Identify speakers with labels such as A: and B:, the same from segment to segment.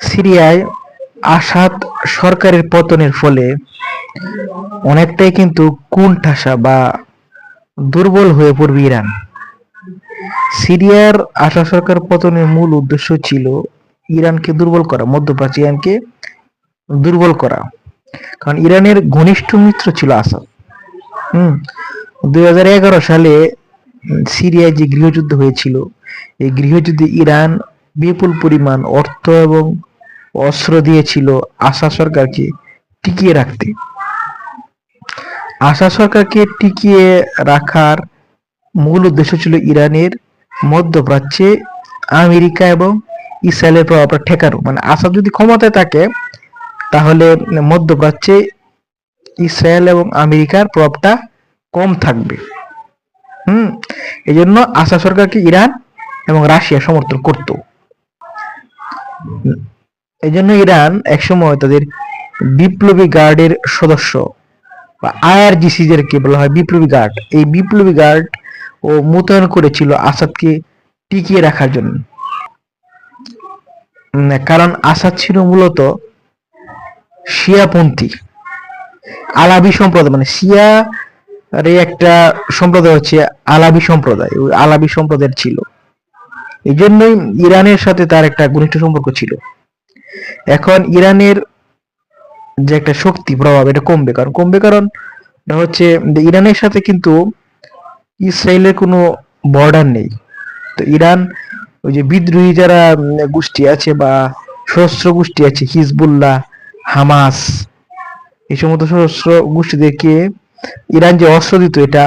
A: সিরিয়ায় আসাদ সরকারের পতনের ফলে অনেকটাই কিন্তু কোণঠাসা বা দুর্বল হয়ে পড়বে ইরান। সিরিয়ার আসাদ সরকার পতনের মূল উদ্দেশ্য ছিল ইরানকে দুর্বল করা, মধ্যপ্রাচ্যে ইরানকে দুর্বল করা। কারণ ইরানের ঘনিষ্ঠ মিত্র ছিল আসাদ। 2011 সালে সিরিয়ায় যে গৃহযুদ্ধ হয়েছিল, এই গৃহযুদ্ধে ইরান বিপুল পরিমাণ অর্থ এবং অস্ত্র দিয়েছিল আসাদ সরকারকে টিকিয়ে রাখতে। আসাদ সরকারকে টিকিয়ে রাখার মূল উদ্দেশ্য ছিল ইরানের মধ্যপ্রাচ্যে আমেরিকা এবং ইসরায়েলের প্রভাবটা ঠেকানো। মানে আসাদ যদি ক্ষমতায় থাকে তাহলে মধ্যপ্রাচ্যে ইসরায়েল এবং আমেরিকার প্রভাবটা কম থাকবে। এই জন্য আসাদ সরকারকে ইরান এবং রাশিয়া সমর্থন করত। এই জন্য ইরান একসময় তাদের বিপ্লবী গার্ডের সদস্য বা আইআরজিসি যাদেরকে বলা হয় বিপ্লবী গার্ড, এই বিপ্লবী গার্ড ও মোতায়েন করেছিল আসাদকে টিকিয়ে রাখার জন্য। কারণ আসাদ ছিল মূলত শিয়াপন্থী আলাবি সম্প্রদায়, মানে শিয়া একটা সম্প্রদায় হচ্ছে আলাবি সম্প্রদায়, ওই আলাবি সম্প্রদায়ের ছিল। এই জন্যই ইরানের সাথে তার একটা ঘনিষ্ঠ সম্পর্ক ছিল। এখন ইরানের যে একটা শক্তি প্রভাব এটা কমবে, কারণ হচ্ছে ইরানের সাথে কিন্তু ইসরায়েলের কোনো বর্ডার নেই। তো ইরান ওই যে বিদ্রোহী যারা গোষ্ঠী আছে বা সশস্ত্র গোষ্ঠী আছে, হিজবুল্লাহ, হামাস, এই সমস্ত সশস্ত্র গোষ্ঠীদেরকে ইরান যে অস্ত্র দিত, এটা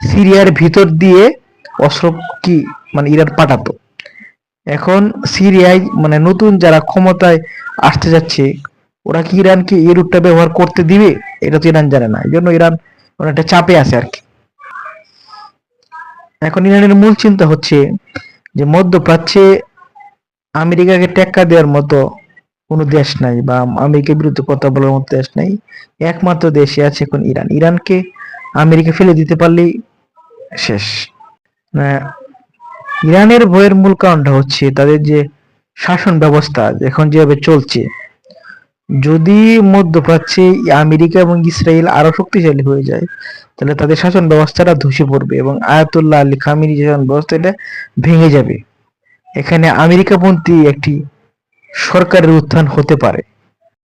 A: সিরিয়ার ভিতর দিয়ে অস্ত্র কি মানে ইরান পাঠাতো। এখন সিরিয়ায় মানে নতুন যারা ক্ষমতায় আসতে যাচ্ছে, ওরা কি ইরানকে এই রুটটা ব্যবহার করতে দিবে, এটা তো ইরান জানে না। এই জন্য ইরান একটা চাপে আছে আর কি। এখন ইরানের মূল চিন্তা হচ্ছে যে মধ্যপ্রাচ্যে আমেরিকাকে টেক্কা দেওয়ার মতো কোনো দেশ নাই বা আমেরিকার বিরুদ্ধে কথা বলার মতো দেশ নাই। একমাত্র দেশে আছে এখন ইরান। ইরানকে আমেরিকা ফেলে দিতে পারলেই শেষ। ইরানের ভয়ের মূল কারণটা হচ্ছে তাদের যে শাসন ব্যবস্থা এখন যেভাবে চলছে, যদি মধ্যপ্রাচ্যে আমেরিকা এবং ইসরায়েল আরো শক্তিশালী হয়ে যায় তাহলে তাদের শাসন ব্যবস্থাটা ধসে পড়বে এবং আয়াতুল্লাহ আলী খামেনি শাসন ব্যবস্থা এটা ভেঙে যাবে। এখানে আমেরিকাপন্থী একটি সরকারের উত্থান হতে পারে।